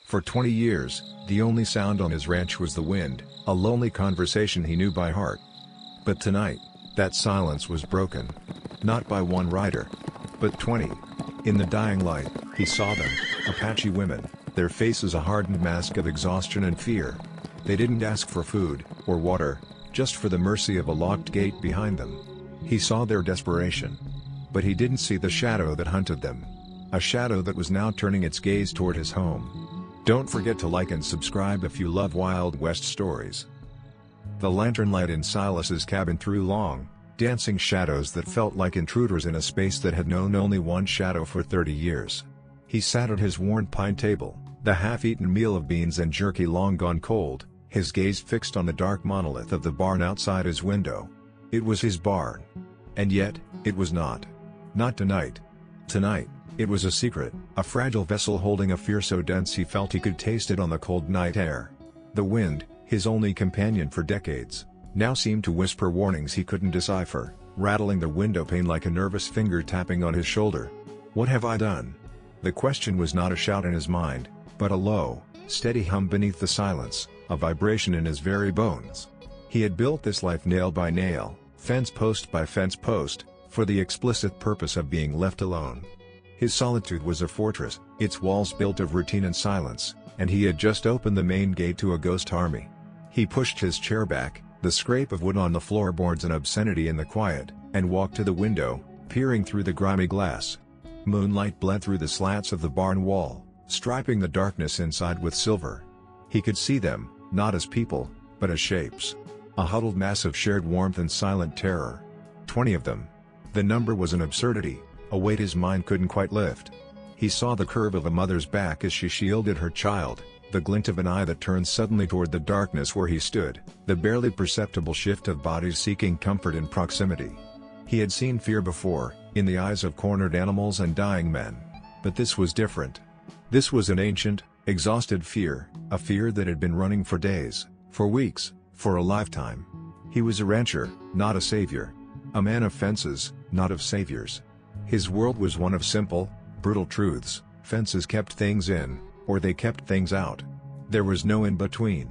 For 20 years, the only sound on his ranch was the wind, a lonely conversation he knew by heart. But tonight, that silence was broken. Not by one rider, but 20. In the dying light, he saw them, Apache women, their faces a hardened mask of exhaustion and fear. They didn't ask for food, or water, just for the mercy of a locked gate behind them. He saw their desperation. But he didn't see the shadow that hunted them. A shadow that was now turning its gaze toward his home. Don't forget to like and subscribe if you love Wild West stories. The lantern light in Silas's cabin threw long, dancing shadows that felt like intruders in a space that had known only one shadow for 30 years. He sat at his worn pine table, the half-eaten meal of beans and jerky long gone cold, his gaze fixed on the dark monolith of the barn outside his window. It was his barn. And yet, it was not. Not tonight. Tonight, it was a secret, a fragile vessel holding a fear so dense he felt he could taste it on the cold night air. The wind, his only companion for decades, now seemed to whisper warnings he couldn't decipher, rattling the window pane like a nervous finger tapping on his shoulder. What have I done? The question was not a shout in his mind, but a low, steady hum beneath the silence, a vibration in his very bones. He had built this life nail by nail, fence post by fence post, for the explicit purpose of being left alone. His solitude was a fortress, its walls built of routine and silence, and he had just opened the main gate to a ghost army. He pushed his chair back, the scrape of wood on the floorboards an obscenity in the quiet, and walked to the window, peering through the grimy glass. Moonlight bled through the slats of the barn wall, striping the darkness inside with silver. He could see them, not as people, but as shapes. A huddled mass of shared warmth and silent terror. 20 of them. The number was an absurdity, a weight his mind couldn't quite lift. He saw the curve of a mother's back as she shielded her child, the glint of an eye that turned suddenly toward the darkness where he stood, the barely perceptible shift of bodies seeking comfort in proximity. He had seen fear before, in the eyes of cornered animals and dying men. But this was different. This was an ancient, exhausted fear, a fear that had been running for days, for weeks, for a lifetime. He was a rancher, not a savior. A man of fences, not of saviors. His world was one of simple, brutal truths. Fences kept things in, or they kept things out. There was no in-between.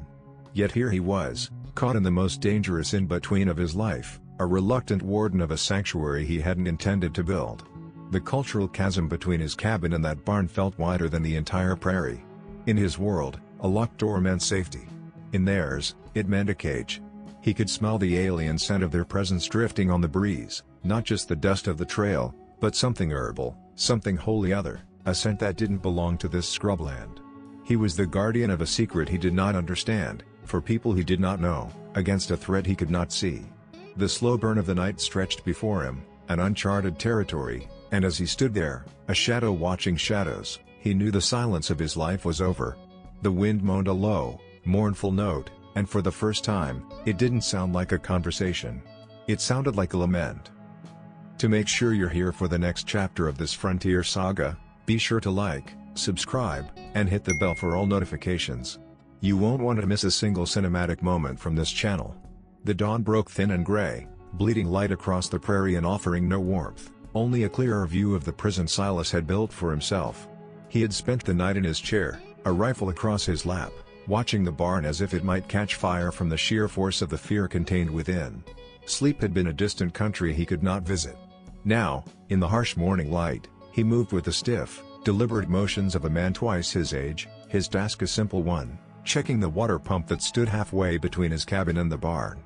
Yet here he was, caught in the most dangerous in-between of his life, a reluctant warden of a sanctuary he hadn't intended to build. The cultural chasm between his cabin and that barn felt wider than the entire prairie. In his world, a locked door meant safety. In theirs, it meant a cage. He could smell the alien scent of their presence drifting on the breeze, not just the dust of the trail, but something herbal, something wholly other, a scent that didn't belong to this scrubland. He was the guardian of a secret he did not understand, for people he did not know, against a threat he could not see. The slow burn of the night stretched before him, an uncharted territory, and as he stood there, a shadow watching shadows, he knew the silence of his life was over. The wind moaned a low, mournful note, and for the first time, it didn't sound like a conversation. It sounded like a lament. To make sure you're here for the next chapter of this frontier saga, be sure to like, subscribe, and hit the bell for all notifications. You won't want to miss a single cinematic moment from this channel. The dawn broke thin and gray, bleeding light across the prairie and offering no warmth, only a clearer view of the prison Silas had built for himself. He had spent the night in his chair, a rifle across his lap, watching the barn as if it might catch fire from the sheer force of the fear contained within. Sleep had been a distant country he could not visit. Now, in the harsh morning light, he moved with the stiff, deliberate motions of a man twice his age, his task a simple one, checking the water pump that stood halfway between his cabin and the barn.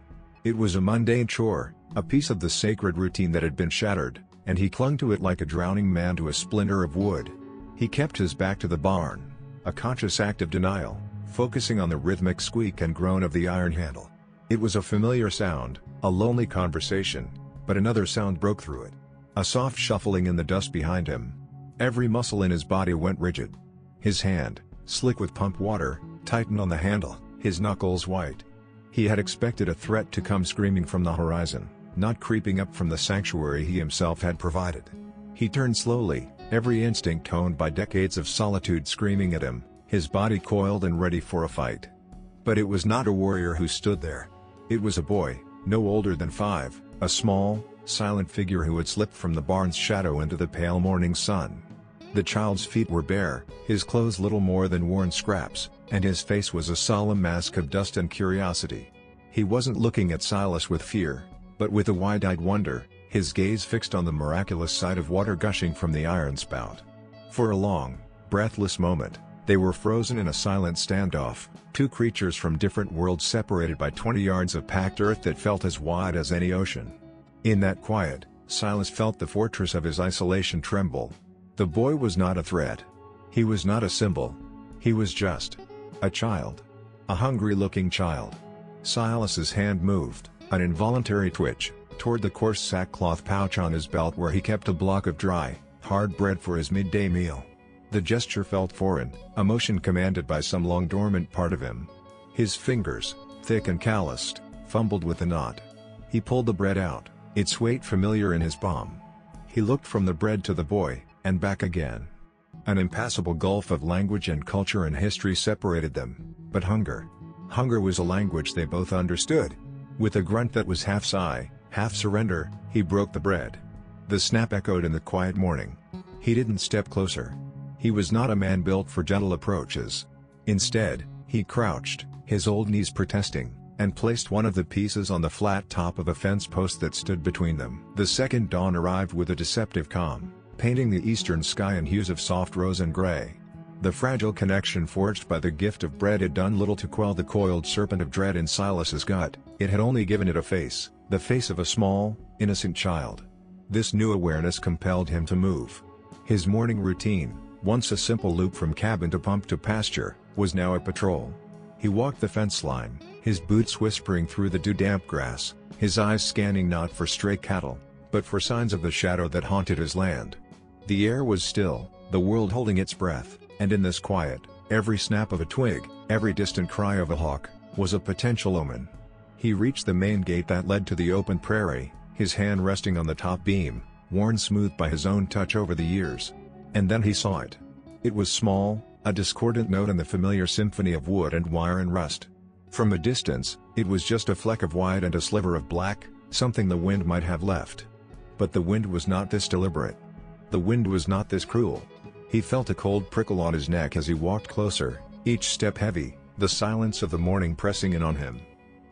It was a mundane chore, a piece of the sacred routine that had been shattered, and he clung to it like a drowning man to a splinter of wood. He kept his back to the barn, a conscious act of denial, focusing on the rhythmic squeak and groan of the iron handle. It was a familiar sound, a lonely conversation, but another sound broke through it. A soft shuffling in the dust behind him. Every muscle in his body went rigid. His hand, slick with pump water, tightened on the handle, his knuckles white. He had expected a threat to come screaming from the horizon, not creeping up from the sanctuary he himself had provided. He turned slowly, every instinct toned by decades of solitude screaming at him, his body coiled and ready for a fight. But it was not a warrior who stood there. It was a boy, no older than 5, a small, silent figure who had slipped from the barn's shadow into the pale morning sun. The child's feet were bare, his clothes little more than worn scraps, and his face was a solemn mask of dust and curiosity. He wasn't looking at Silas with fear, but with a wide-eyed wonder, his gaze fixed on the miraculous sight of water gushing from the iron spout. For a long, breathless moment, they were frozen in a silent standoff, two creatures from different worlds separated by 20 yards of packed earth that felt as wide as any ocean. In that quiet, Silas felt the fortress of his isolation tremble. The boy was not a threat. He was not a symbol. He was just a child. A hungry-looking child. Silas's hand moved, an involuntary twitch, toward the coarse sackcloth pouch on his belt where he kept a block of dry, hard bread for his midday meal. The gesture felt foreign, a motion commanded by some long-dormant part of him. His fingers, thick and calloused, fumbled with the knot. He pulled the bread out, its weight familiar in his palm. He looked from the bread to the boy, and back again. An impassable gulf of language and culture and history separated them, but hunger was a language they both understood. With a grunt that was half sigh, half surrender, he broke the bread. The snap echoed in the quiet morning. He didn't step closer. He was not a man built for gentle approaches. Instead, he crouched, his old knees protesting, and placed one of the pieces on the flat top of a fence post that stood between them. The second dawn arrived with a deceptive calm, painting the eastern sky in hues of soft rose and gray. The fragile connection forged by the gift of bread had done little to quell the coiled serpent of dread in Silas's gut. It had only given it a face, the face of a small, innocent child. This new awareness compelled him to move. His morning routine, once a simple loop from cabin to pump to pasture, was now a patrol. He walked the fence line, his boots whispering through the dew-damp grass, his eyes scanning not for stray cattle, but for signs of the shadow that haunted his land. The air was still, the world holding its breath, and in this quiet, every snap of a twig, every distant cry of a hawk, was a potential omen. He reached the main gate that led to the open prairie, his hand resting on the top beam, worn smooth by his own touch over the years. And then he saw it. It was small, a discordant note in the familiar symphony of wood and wire and rust. From a distance, it was just a fleck of white and a sliver of black, something the wind might have left. But the wind was not this deliberate. The wind was not this cruel. He felt a cold prickle on his neck as he walked closer, each step heavy, the silence of the morning pressing in on him.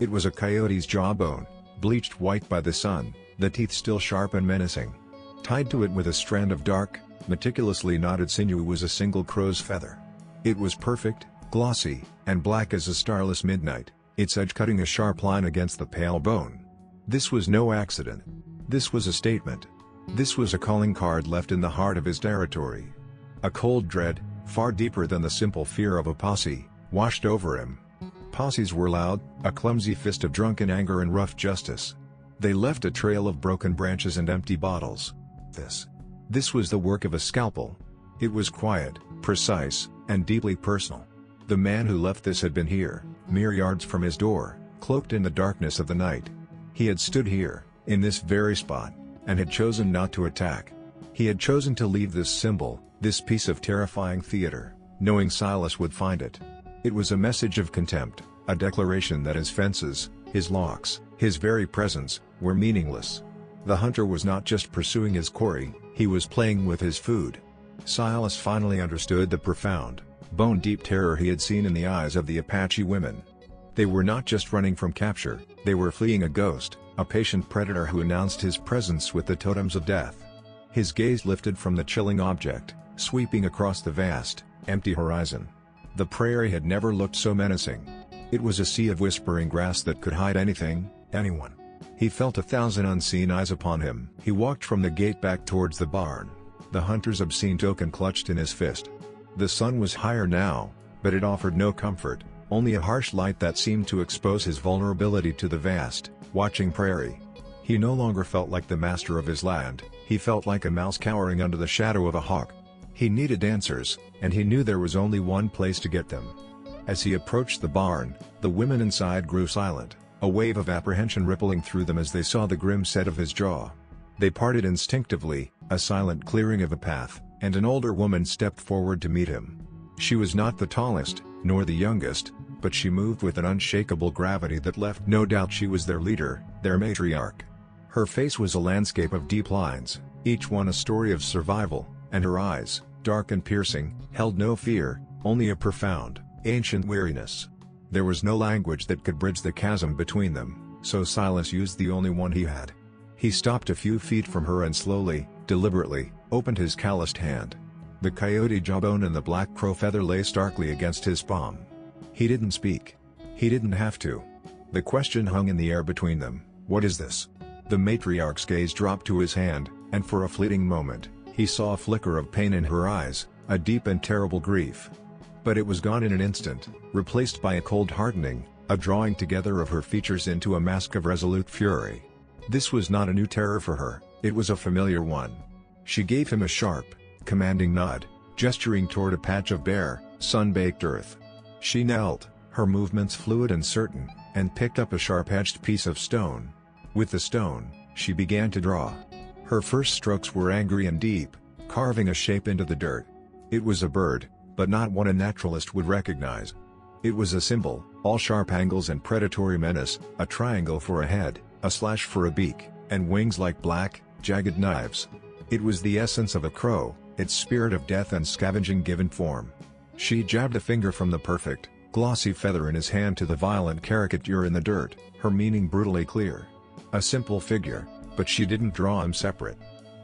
It was a coyote's jawbone, bleached white by the sun, the teeth still sharp and menacing. Tied to it with a strand of dark, meticulously knotted sinew was a single crow's feather. It was perfect, glossy, and black as a starless midnight, its edge cutting a sharp line against the pale bone. This was no accident. This was a statement. This was a calling card left in the heart of his territory. A cold dread, far deeper than the simple fear of a posse, washed over him. Posses were loud, a clumsy fist of drunken anger and rough justice. They left a trail of broken branches and empty bottles. This was the work of a scalpel. It was quiet, precise, and deeply personal. The man who left this had been here, mere yards from his door, cloaked in the darkness of the night. He had stood here, in this very spot, and had chosen not to attack. He had chosen to leave this symbol, this piece of terrifying theater, knowing Silas would find it. It was a message of contempt, a declaration that his fences, his locks, his very presence, were meaningless. The hunter was not just pursuing his quarry, he was playing with his food. Silas finally understood the profound, bone-deep terror he had seen in the eyes of the Apache women. They were not just running from capture, they were fleeing a ghost, a patient predator who announced his presence with the totems of death. His gaze lifted from the chilling object, sweeping across the vast, empty horizon. The prairie had never looked so menacing. It was a sea of whispering grass that could hide anything, anyone. He felt 1,000 unseen eyes upon him. He walked from the gate back towards the barn, the hunter's obscene token clutched in his fist. The sun was higher now, but it offered no comfort, only a harsh light that seemed to expose his vulnerability to the vast, watching prairie. He no longer felt like the master of his land, he felt like a mouse cowering under the shadow of a hawk. He needed answers, and he knew there was only one place to get them. As he approached the barn, the women inside grew silent, a wave of apprehension rippling through them as they saw the grim set of his jaw. They parted instinctively, a silent clearing of a path, and an older woman stepped forward to meet him. She was not the tallest, nor the youngest, but she moved with an unshakable gravity that left no doubt she was their leader, their matriarch. Her face was a landscape of deep lines, each one a story of survival, and her eyes, dark and piercing, held no fear, only a profound, ancient weariness. There was no language that could bridge the chasm between them, so Silas used the only one he had. He stopped a few feet from her and slowly, deliberately, opened his calloused hand. The coyote jawbone and the black crow feather lay starkly against his palm. He didn't speak. He didn't have to. The question hung in the air between them: what is this? The matriarch's gaze dropped to his hand, and for a fleeting moment, he saw a flicker of pain in her eyes, a deep and terrible grief. But it was gone in an instant, replaced by a cold hardening, a drawing together of her features into a mask of resolute fury. This was not a new terror for her, it was a familiar one. She gave him a sharp, commanding nod, gesturing toward a patch of bare, sun-baked earth. She knelt, her movements fluid and certain, and picked up a sharp-edged piece of stone. With the stone, she began to draw. Her first strokes were angry and deep, carving a shape into the dirt. It was a bird, but not one a naturalist would recognize. It was a symbol, all sharp angles and predatory menace, a triangle for a head, a slash for a beak, and wings like black, jagged knives. It was the essence of a crow, its spirit of death and scavenging given form. She jabbed a finger from the perfect, glossy feather in his hand to the violent caricature in the dirt, her meaning brutally clear. A simple figure, but she didn't draw him separate.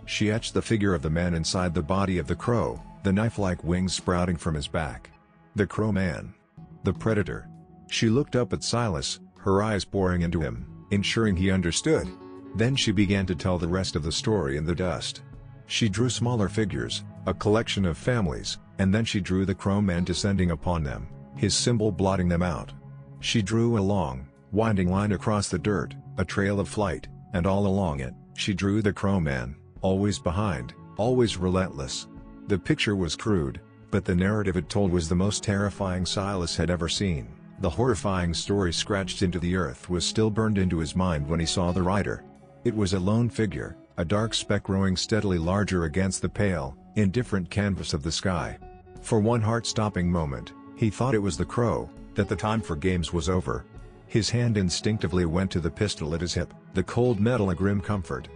She etched the figure of the man inside the body of the crow, the knife-like wings sprouting from his back. The crow man. The predator. She looked up at Silas, her eyes boring into him, ensuring he understood. Then she began to tell the rest of the story in the dust. She drew smaller figures, a collection of families, and then she drew the crow man descending upon them, his symbol blotting them out. She drew a long, winding line across the dirt, a trail of flight, and all along it, she drew the crow man, always behind, always relentless. The picture was crude, but the narrative it told was the most terrifying Silas had ever seen. The horrifying story scratched into the earth was still burned into his mind when he saw the rider. It was a lone figure, a dark speck growing steadily larger against the pale, indifferent canvas of the sky. For one heart-stopping moment, he thought it was the crow, that the time for games was over. His hand instinctively went to the pistol at his hip, the cold metal a grim comfort.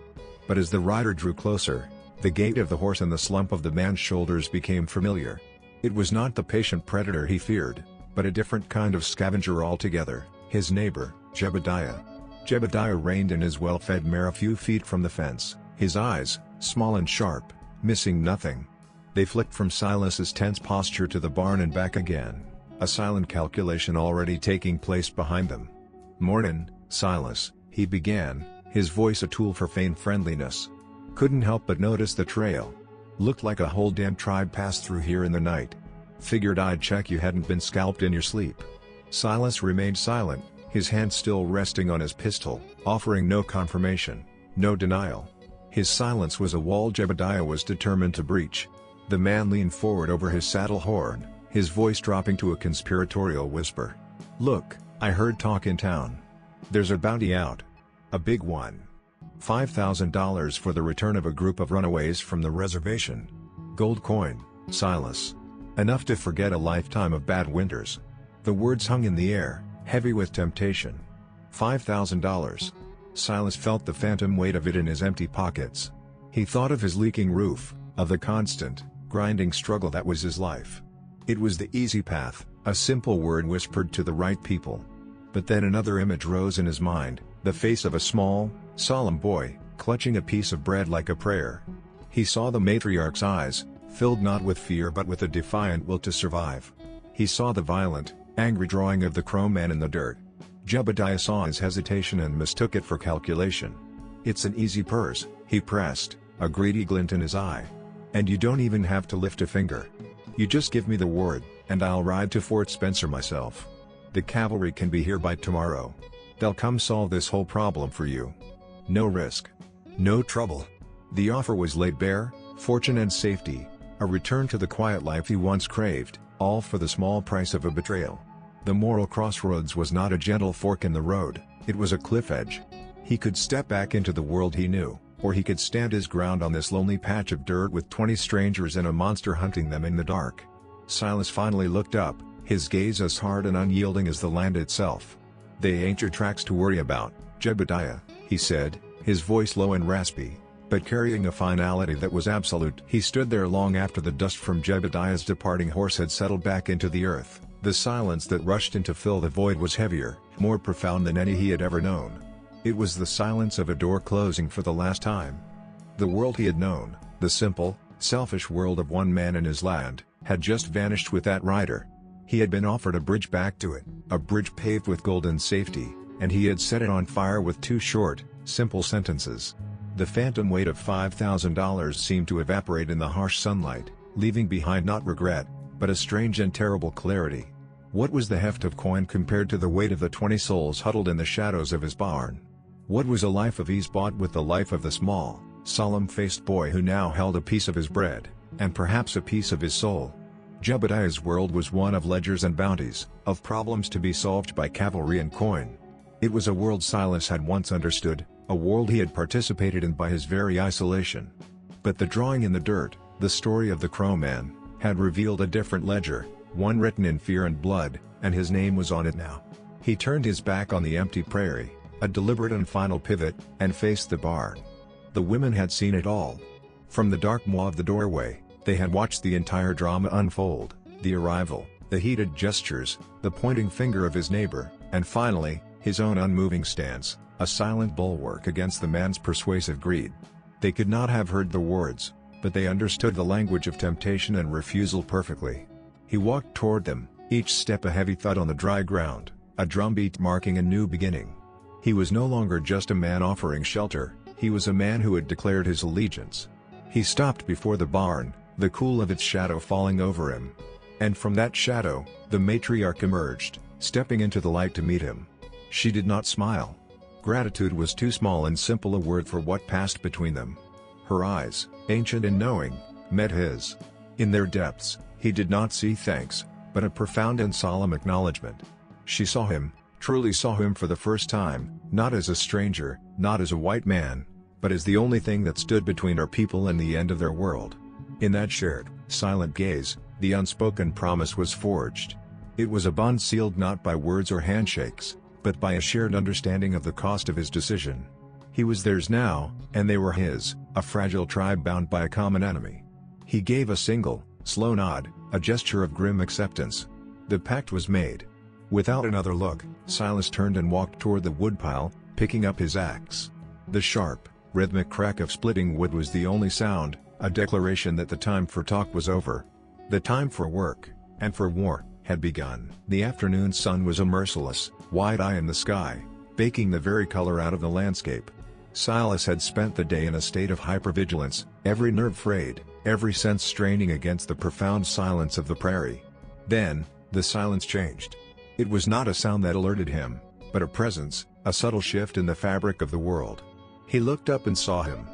But as the rider drew closer, the gait of the horse and the slump of the man's shoulders became familiar. It was not the patient predator he feared, but a different kind of scavenger altogether, his neighbor, Jebediah. Jebediah reined in his well-fed mare a few feet from the fence, his eyes, small and sharp, missing nothing. They flicked from Silas's tense posture to the barn and back again, a silent calculation already taking place behind them. "Mornin', Silas," he began, his voice a tool for feigned friendliness. "Couldn't help but notice the trail. Looked like a whole damn tribe passed through here in the night. Figured I'd check you hadn't been scalped in your sleep." Silas remained silent, his hand still resting on his pistol, offering no confirmation, no denial. His silence was a wall Jebediah was determined to breach. The man leaned forward over his saddle horn, his voice dropping to a conspiratorial whisper. "Look, I heard talk in town. There's a bounty out. A big one. $5,000 for the return of a group of runaways from the reservation. Gold coin, Silas. Enough to forget a lifetime of bad winters." The words hung in the air, heavy with temptation. $5,000. Silas felt the phantom weight of it in his empty pockets. He thought of his leaking roof, of the constant, grinding struggle that was his life. It was the easy path, a simple word whispered to the right people. But then another image rose in his mind, the face of a small, solemn boy, clutching a piece of bread like a prayer. He saw the matriarch's eyes, filled not with fear but with a defiant will to survive. He saw the violent, angry drawing of the crow man in the dirt. Jebediah saw his hesitation and mistook it for calculation. "It's an easy purse," he pressed, a greedy glint in his eye. "And you don't even have to lift a finger. You just give me the word, and I'll ride to Fort Spencer myself. The cavalry can be here by tomorrow. They'll come solve this whole problem for you. No risk. No trouble." The offer was laid bare, fortune and safety, a return to the quiet life he once craved, all for the small price of a betrayal. The moral crossroads was not a gentle fork in the road, it was a cliff edge. He could step back into the world he knew, or he could stand his ground on this lonely patch of dirt with 20 strangers and a monster hunting them in the dark. Silas finally looked up, his gaze as hard and unyielding as the land itself. "They ain't your tracks to worry about, Jebediah," he said, his voice low and raspy. but carrying a finality that was absolute. He stood there long after the dust from Jebediah's departing horse had settled back into the earth. The silence that rushed in to fill the void was heavier, more profound than any he had ever known. It was the silence of a door closing for the last time. The world he had known, the simple, selfish world of one man and his land, had just vanished with that rider. He had been offered a bridge back to it, a bridge paved with golden safety, and he had set it on fire with two short, simple sentences. The phantom weight of $5,000 seemed to evaporate in the harsh sunlight, leaving behind not regret, but a strange and terrible clarity. What was the heft of coin compared to the weight of the 20 souls huddled in the shadows of his barn? What was a life of ease bought with the life of the small, solemn-faced boy who now held a piece of his bread, and perhaps a piece of his soul? Jebediah's world was one of ledgers and bounties, of problems to be solved by cavalry and coin. It was a world Silas had once understood, a world he had participated in by his very isolation. But the drawing in the dirt, the story of the Crow Man, had revealed a different ledger, one written in fear and blood, and his name was on it now. He turned his back on the empty prairie, a deliberate and final pivot, and faced the barn. The women had seen it all. From the dark maw of the doorway, they had watched the entire drama unfold, the arrival, the heated gestures, the pointing finger of his neighbor, and finally, his own unmoving stance, a silent bulwark against the man's persuasive greed. They could not have heard the words, but they understood the language of temptation and refusal perfectly. He walked toward them, each step a heavy thud on the dry ground, a drumbeat marking a new beginning. He was no longer just a man offering shelter, he was a man who had declared his allegiance. He stopped before the barn, the cool of its shadow falling over him. And from that shadow, the matriarch emerged, stepping into the light to meet him. She did not smile. Gratitude was too small and simple a word for what passed between them. Her eyes, ancient and knowing, met his. In their depths, he did not see thanks, but a profound and solemn acknowledgement. She saw him, truly saw him for the first time, not as a stranger, not as a white man, but as the only thing that stood between our people and the end of their world. In that shared, silent gaze, the unspoken promise was forged. It was a bond sealed not by words or handshakes, but by a shared understanding of the cost of his decision. He was theirs now, and they were his, a fragile tribe bound by a common enemy. He gave a single, slow nod, a gesture of grim acceptance. The pact was made. Without another look, Silas turned and walked toward the woodpile, picking up his axe. The sharp, rhythmic crack of splitting wood was the only sound, a declaration that the time for talk was over. The time for work, and for war, had begun. The afternoon sun was a merciless, wide eye in the sky, baking the very color out of the landscape. Silas had spent the day in a state of hypervigilance, every nerve frayed, every sense straining against the profound silence of the prairie. Then, the silence changed. It was not a sound that alerted him, but a presence, a subtle shift in the fabric of the world. He looked up and saw him.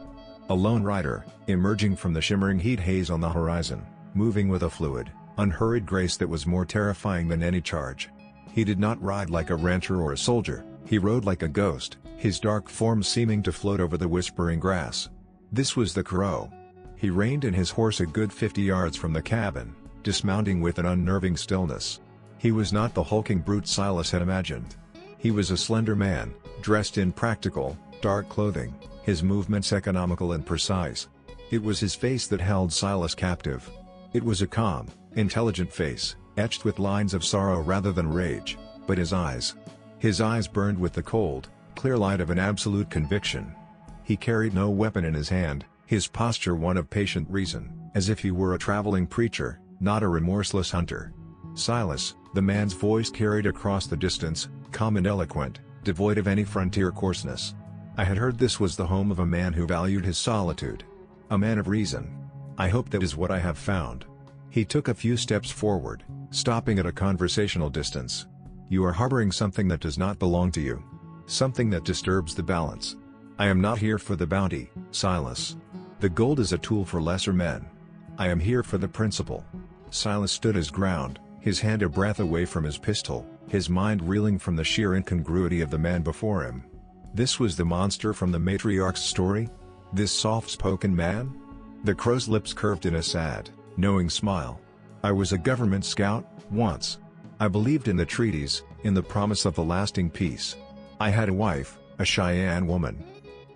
A lone rider, emerging from the shimmering heat haze on the horizon, moving with a fluid, unhurried grace that was more terrifying than any charge. He did not ride like a rancher or a soldier, he rode like a ghost, his dark form seeming to float over the whispering grass. This was the Crow. He reined in his horse a good 50 yards from the cabin, dismounting with an unnerving stillness. He was not the hulking brute Silas had imagined. He was a slender man, dressed in practical, dark clothing, his movements economical and precise. It was his face that held Silas captive. It was a calm, intelligent face, etched with lines of sorrow rather than rage, but his eyes burned with the cold, clear light of an absolute conviction. He carried no weapon in his hand, his posture one of patient reason, as if he were a traveling preacher, not a remorseless hunter. Silas, the man's voice carried across the distance, calm and eloquent, devoid of any frontier coarseness. I had heard this was the home of a man who valued his solitude. A man of reason. I hope that is what I have found. He took a few steps forward, stopping at a conversational distance. You are harboring something that does not belong to you. Something that disturbs the balance. I am not here for the bounty, Silas. The gold is a tool for lesser men. I am here for the principle. Silas stood his ground, his hand a breath away from his pistol, his mind reeling from the sheer incongruity of the man before him. This was the monster from the matriarch's story? This soft-spoken man? The Crow's lips curved in a sad, knowing smile. I was a government scout, once. I believed in the treaties, in the promise of a lasting peace. I had a wife, a Cheyenne woman.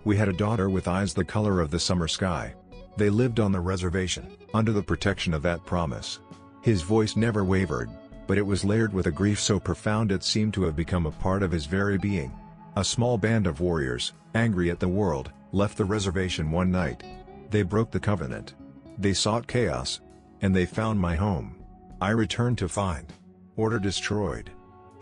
We had a daughter with eyes the color of the summer sky. They lived on the reservation, under the protection of that promise. His voice never wavered, but it was layered with a grief so profound it seemed to have become a part of his very being. A small band of warriors, angry at the world, left the reservation one night. They broke the covenant. They sought chaos. And they found my home. I returned to find order destroyed.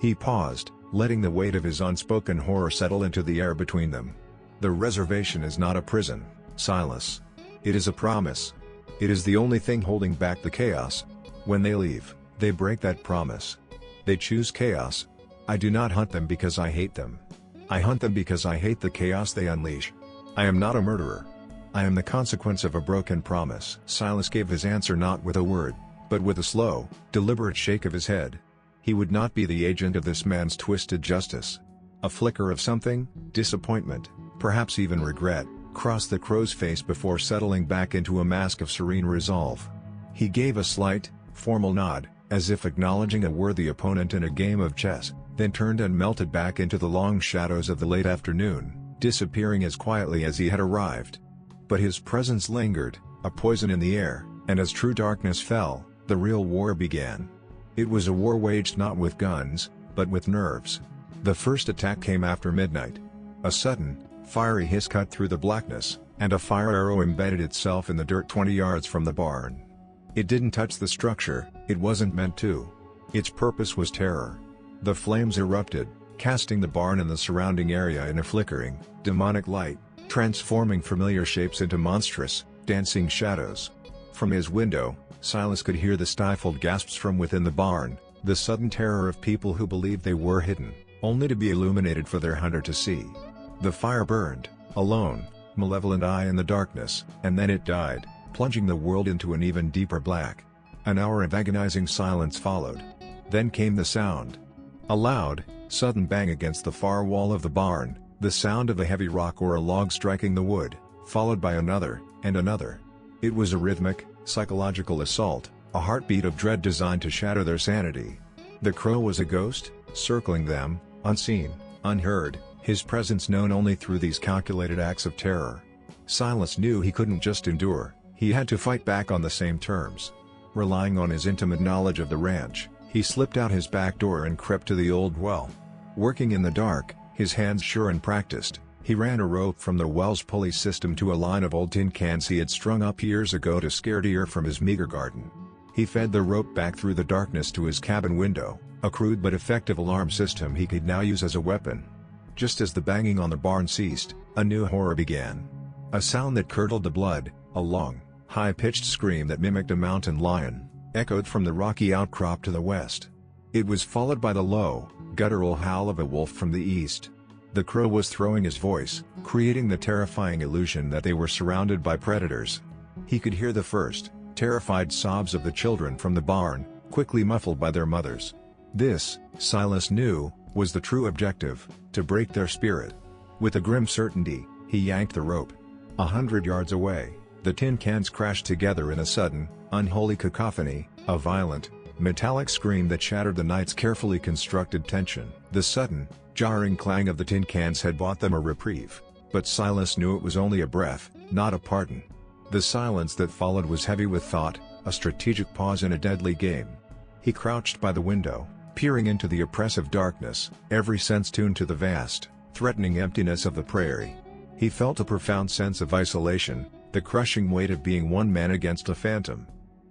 He paused, letting the weight of his unspoken horror settle into the air between them. The reservation is not a prison, Silas. It is a promise. It is the only thing holding back the chaos. When they leave, they break that promise. They choose chaos. I do not hunt them because I hate them. I hunt them because I hate the chaos they unleash. I am not a murderer. I am the consequence of a broken promise. Silas gave his answer not with a word, but with a slow, deliberate shake of his head. He would not be the agent of this man's twisted justice. A flicker of something, disappointment, perhaps even regret, crossed the crow's face before settling back into a mask of serene resolve. He gave a slight, formal nod, as if acknowledging a worthy opponent in a game of chess, then turned and melted back into the long shadows of the late afternoon, disappearing as quietly as he had arrived. But his presence lingered, a poison in the air, and as true darkness fell, the real war began. It was a war waged not with guns, but with nerves. The first attack came after midnight. A sudden, fiery hiss cut through the blackness, and a fire arrow embedded itself in the dirt 20 yards from the barn. It didn't touch the structure, it wasn't meant to. Its purpose was terror. The flames erupted, casting the barn and the surrounding area in a flickering, demonic light, transforming familiar shapes into monstrous, dancing shadows. From his window, Silas could hear the stifled gasps from within the barn, the sudden terror of people who believed they were hidden, only to be illuminated for their hunter to see. The fire burned, a lone, malevolent eye in the darkness, and then it died, plunging the world into an even deeper black. An hour of agonizing silence followed. Then came the sound. A loud, sudden bang against the far wall of the barn, the sound of a heavy rock or a log striking the wood, followed by another, and another. It was a rhythmic, psychological assault, a heartbeat of dread designed to shatter their sanity. The crow was a ghost, circling them, unseen, unheard, his presence known only through these calculated acts of terror. Silas knew he couldn't just endure, he had to fight back on the same terms. Relying on his intimate knowledge of the ranch, he slipped out his back door and crept to the old well. Working in the dark, his hands sure and practiced, he ran a rope from the well's pulley system to a line of old tin cans he had strung up years ago to scare deer from his meager garden. He fed the rope back through the darkness to his cabin window, a crude but effective alarm system he could now use as a weapon. Just as the banging on the barn ceased, a new horror began. A sound that curdled the blood, a long, high-pitched scream that mimicked a mountain lion, echoed from the rocky outcrop to the west. It was followed by the low, guttural howl of a wolf from the east. The crow was throwing his voice, creating the terrifying illusion that they were surrounded by predators. He could hear the first, terrified sobs of the children from the barn, quickly muffled by their mothers. This, Silas knew, was the true objective, to break their spirit. With a grim certainty, he yanked the rope. 100 yards away, the tin cans crashed together in a sudden, unholy cacophony, a violent, metallic scream that shattered the night's carefully constructed tension. The sudden, jarring clang of the tin cans had bought them a reprieve, but Silas knew it was only a breath, not a pardon. The silence that followed was heavy with thought, a strategic pause in a deadly game. He crouched by the window, peering into the oppressive darkness, every sense tuned to the vast, threatening emptiness of the prairie. He felt a profound sense of isolation, the crushing weight of being one man against a phantom.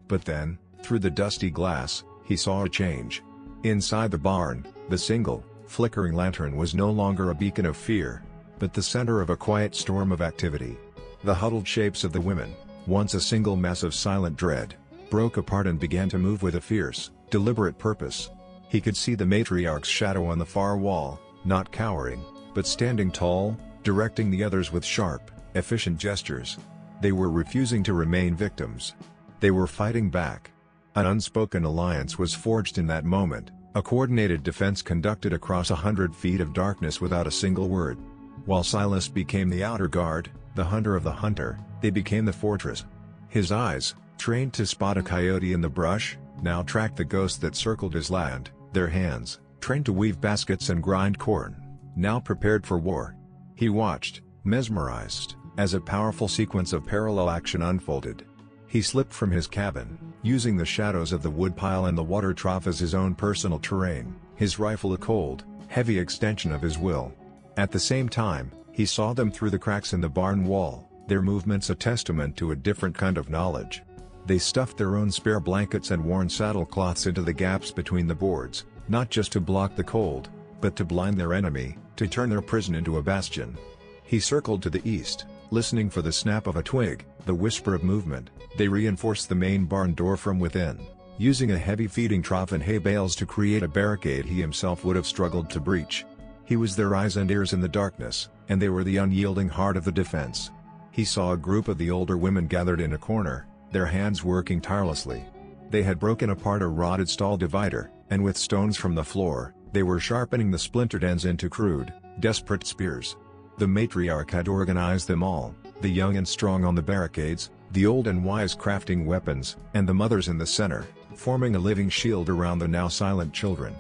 But then, through the dusty glass, he saw a change. Inside the barn, the single, flickering lantern was no longer a beacon of fear, but the center of a quiet storm of activity. The huddled shapes of the women, once a single mass of silent dread, broke apart and began to move with a fierce, deliberate purpose. He could see the matriarch's shadow on the far wall, not cowering, but standing tall, directing the others with sharp, efficient gestures. They were refusing to remain victims. They were fighting back. An unspoken alliance was forged in that moment, a coordinated defense conducted across 100 feet of darkness without a single word. While Silas became the outer guard, the hunter of the hunter, they became the fortress. His eyes, trained to spot a coyote in the brush, now tracked the ghosts that circled his land. Their hands, trained to weave baskets and grind corn, now prepared for war. He watched, mesmerized, as a powerful sequence of parallel action unfolded. He slipped from his cabin, using the shadows of the woodpile and the water trough as his own personal terrain, his rifle a cold, heavy extension of his will. At the same time, he saw them through the cracks in the barn wall, their movements a testament to a different kind of knowledge. They stuffed their own spare blankets and worn saddlecloths into the gaps between the boards, not just to block the cold, but to blind their enemy, to turn their prison into a bastion. He circled to the east, listening for the snap of a twig, the whisper of movement. They reinforced the main barn door from within, using a heavy feeding trough and hay bales to create a barricade he himself would have struggled to breach. He was their eyes and ears in the darkness, and they were the unyielding heart of the defense. He saw a group of the older women gathered in a corner, their hands working tirelessly. They had broken apart a rotted stall divider, and with stones from the floor, they were sharpening the splintered ends into crude, desperate spears. The matriarch had organized them all, the young and strong on the barricades, the old and wise crafting weapons, and the mothers in the center, forming a living shield around the now silent children.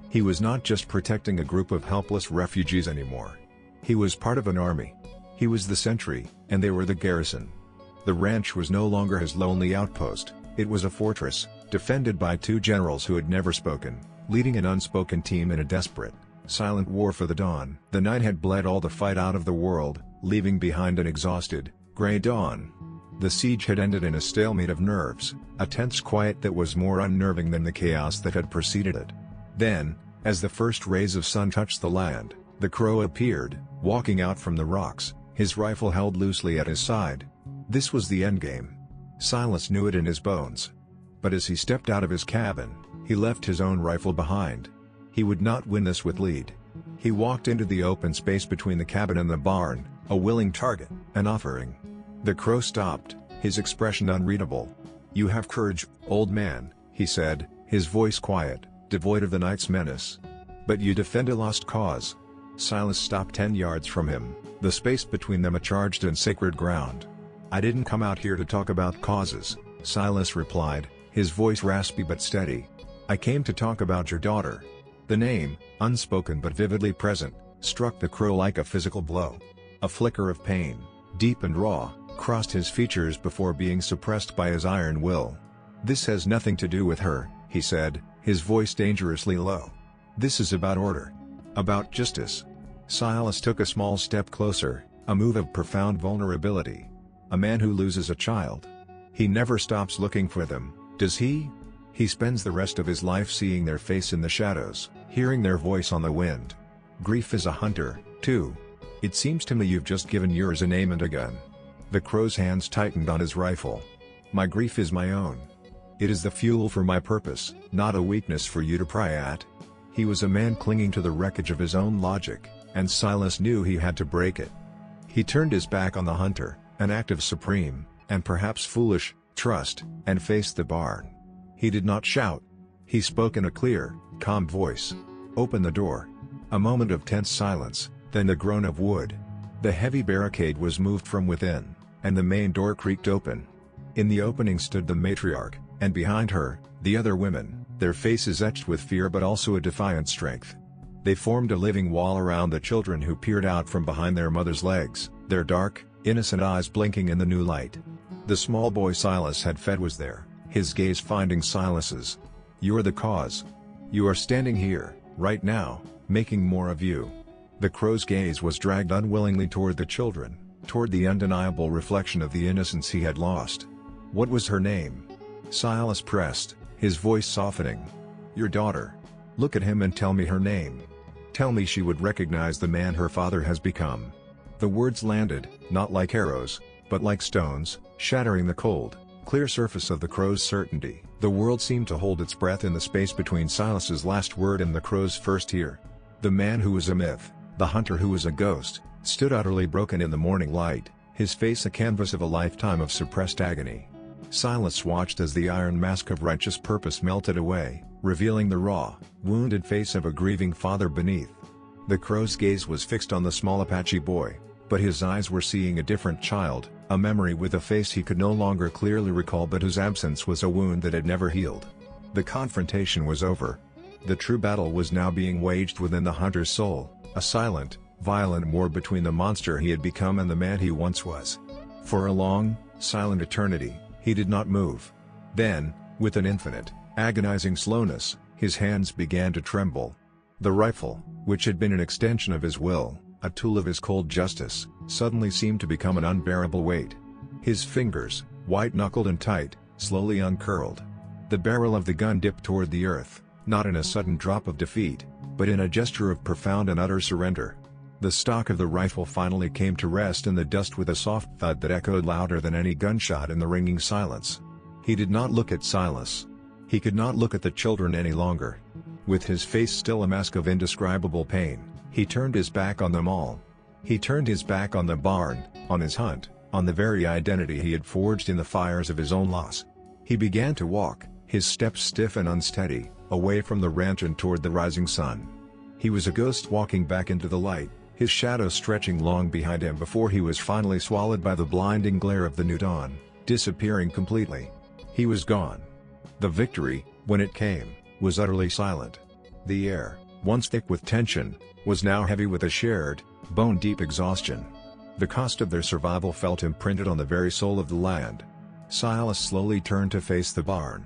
He was not just protecting a group of helpless refugees anymore. He was part of an army. He was the sentry, and they were the garrison. The ranch was no longer his lonely outpost, it was a fortress, defended by two generals who had never spoken, leading an unspoken team in a desperate, silent war for the dawn. The night had bled all the fight out of the world, leaving behind an exhausted, gray dawn. The siege had ended in a stalemate of nerves, a tense quiet that was more unnerving than the chaos that had preceded it. Then, as the first rays of sun touched the land, the crow appeared, walking out from the rocks, his rifle held loosely at his side. This was the endgame. Silas knew it in his bones. But as he stepped out of his cabin, he left his own rifle behind. He would not win this with lead. He walked into the open space between the cabin and the barn, a willing target, an offering. The crow stopped, his expression unreadable. "You have courage, old man," he said, his voice quiet, devoid of the night's menace. "But you defend a lost cause." Silas stopped 10 yards from him, the space between them a charged and sacred ground. "I didn't come out here to talk about causes," Silas replied, his voice raspy but steady. "I came to talk about your daughter." The name, unspoken but vividly present, struck the crow like a physical blow. A flicker of pain, deep and raw, crossed his features before being suppressed by his iron will. "This has nothing to do with her," he said, his voice dangerously low. "This is about order. About justice." Silas took a small step closer, a move of profound vulnerability. A man who loses a child. He never stops looking for them, does he? He spends the rest of his life seeing their face in the shadows, hearing their voice on the wind. Grief is a hunter, too. "It seems to me you've just given yours a name and a gun." The crow's hands tightened on his rifle. "My grief is my own. It is the fuel for my purpose, not a weakness for you to pry at." He was a man clinging to the wreckage of his own logic, and Silas knew he had to break it. He turned his back on the hunter, an act of supreme, and perhaps foolish, trust, and faced the barn. He did not shout. He spoke in a clear, calm voice. "Open the door." A moment of tense silence, then the groan of wood. The heavy barricade was moved from within, and the main door creaked open. In the opening stood the matriarch, and behind her, the other women, their faces etched with fear but also a defiant strength. They formed a living wall around the children who peered out from behind their mother's legs, their dark, innocent eyes blinking in the new light. The small boy Silas had fed was there, his gaze finding Silas's. "You're the cause. You are standing here, right now, making more of you." The crow's gaze was dragged unwillingly toward the children, toward the undeniable reflection of the innocence he had lost. "What was her name?" Silas pressed, his voice softening. "Your daughter. Look at him and tell me her name. Tell me she would recognize the man her father has become." The words landed, not like arrows, but like stones, shattering the cold, clear surface of the crow's certainty. The world seemed to hold its breath in the space between Silas's last word and the crow's first hear. The man who was a myth, the hunter who was a ghost, stood utterly broken in the morning light, his face a canvas of a lifetime of suppressed agony. Silas watched as the iron mask of righteous purpose melted away, revealing the raw, wounded face of a grieving father beneath. The crow's gaze was fixed on the small Apache boy, but his eyes were seeing a different child, a memory with a face he could no longer clearly recall but whose absence was a wound that had never healed. The confrontation was over. The true battle was now being waged within the hunter's soul, a silent, violent war between the monster he had become and the man he once was. For a long, silent eternity, he did not move. Then, with an infinite, agonizing slowness, his hands began to tremble. The rifle, which had been an extension of his will, a tool of his cold justice, suddenly seemed to become an unbearable weight. His fingers, white-knuckled and tight, slowly uncurled. The barrel of the gun dipped toward the earth, not in a sudden drop of defeat, but in a gesture of profound and utter surrender. The stock of the rifle finally came to rest in the dust with a soft thud that echoed louder than any gunshot in the ringing silence. He did not look at Silas. He could not look at the children any longer. With his face still a mask of indescribable pain, he turned his back on them all. He turned his back on the barn, on his hunt, on the very identity he had forged in the fires of his own loss. He began to walk, his steps stiff and unsteady, away from the ranch and toward the rising sun. He was a ghost walking back into the light, his shadow stretching long behind him before he was finally swallowed by the blinding glare of the new dawn, disappearing completely. He was gone. The victory, when it came, was utterly silent. The air, once thick with tension, was now heavy with a shared, bone-deep exhaustion. The cost of their survival felt imprinted on the very soul of the land. Silas slowly turned to face the barn.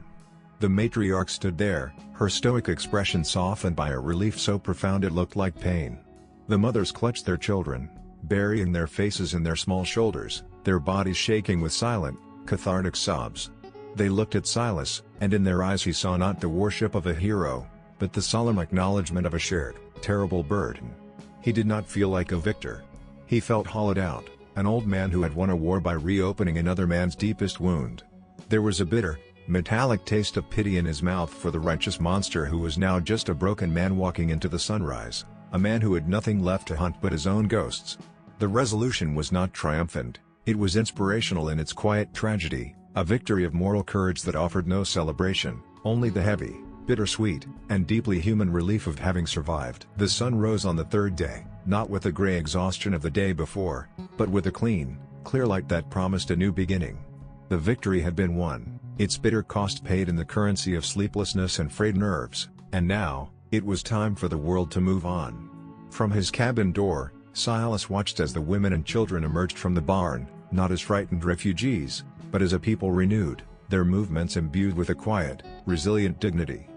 The matriarch stood there, her stoic expression softened by a relief so profound it looked like pain. The mothers clutched their children, burying their faces in their small shoulders, their bodies shaking with silent, cathartic sobs. They looked at Silas, and in their eyes he saw not the worship of a hero, but the solemn acknowledgement of a shared, terrible burden. He did not feel like a victor. He felt hollowed out, an old man who had won a war by reopening another man's deepest wound. There was a bitter, metallic taste of pity in his mouth for the righteous monster who was now just a broken man walking into the sunrise, a man who had nothing left to hunt but his own ghosts. The resolution was not triumphant, it was inspirational in its quiet tragedy, a victory of moral courage that offered no celebration, only the heavy, bittersweet, and deeply human relief of having survived. The sun rose on the third day, not with the gray exhaustion of the day before, but with a clean, clear light that promised a new beginning. The victory had been won, its bitter cost paid in the currency of sleeplessness and frayed nerves, and now, it was time for the world to move on. From his cabin door, Silas watched as the women and children emerged from the barn, not as frightened refugees, but as a people renewed, their movements imbued with a quiet, resilient dignity.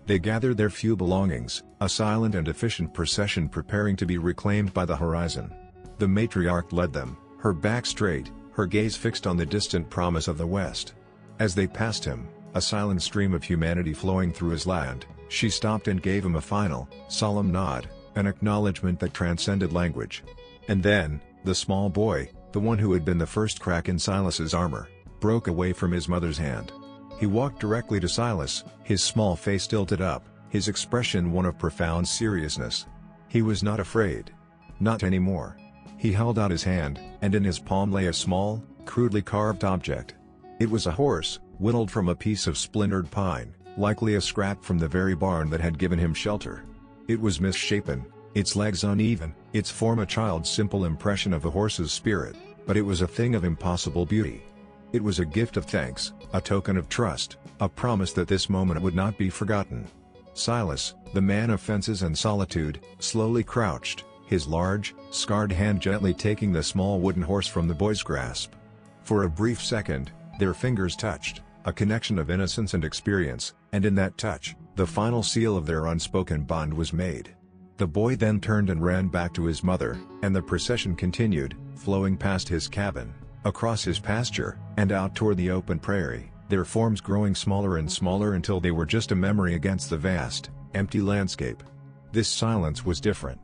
They gathered their few belongings, a silent and efficient procession preparing to be reclaimed by the horizon. The matriarch led them, her back straight, her gaze fixed on the distant promise of the West. As they passed him, a silent stream of humanity flowing through his land, she stopped and gave him a final, solemn nod, an acknowledgement that transcended language. And then, the small boy, the one who had been the first crack in Silas's armor, broke away from his mother's hand. He walked directly to Silas, his small face tilted up, his expression one of profound seriousness. He was not afraid. Not anymore. He held out his hand, and in his palm lay a small, crudely carved object. It was a horse, whittled from a piece of splintered pine, likely a scrap from the very barn that had given him shelter. It was misshapen, its legs uneven, its form a child's simple impression of a horse's spirit, but it was a thing of impossible beauty. It was a gift of thanks, a token of trust, a promise that this moment would not be forgotten. Silas, the man of fences and solitude, slowly crouched, his large, scarred hand gently taking the small wooden horse from the boy's grasp. For a brief second, their fingers touched, a connection of innocence and experience, and in that touch, the final seal of their unspoken bond was made. The boy then turned and ran back to his mother, and the procession continued, flowing past his cabin, across his pasture, and out toward the open prairie, their forms growing smaller and smaller until they were just a memory against the vast, empty landscape. This silence was different.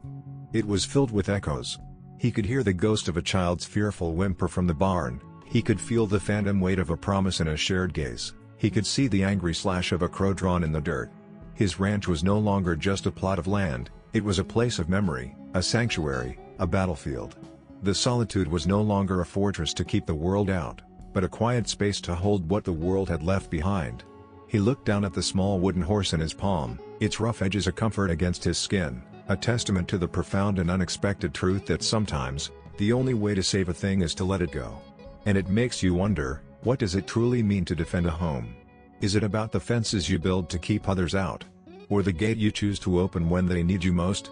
It was filled with echoes. He could hear the ghost of a child's fearful whimper from the barn, he could feel the phantom weight of a promise in a shared gaze, he could see the angry slash of a crow drawn in the dirt. His ranch was no longer just a plot of land, it was a place of memory, a sanctuary, a battlefield. The solitude was no longer a fortress to keep the world out, but a quiet space to hold what the world had left behind. He looked down at the small wooden horse in his palm, its rough edges a comfort against his skin, a testament to the profound and unexpected truth that sometimes, the only way to save a thing is to let it go. And it makes you wonder, what does it truly mean to defend a home? Is it about the fences you build to keep others out? Or the gate you choose to open when they need you most?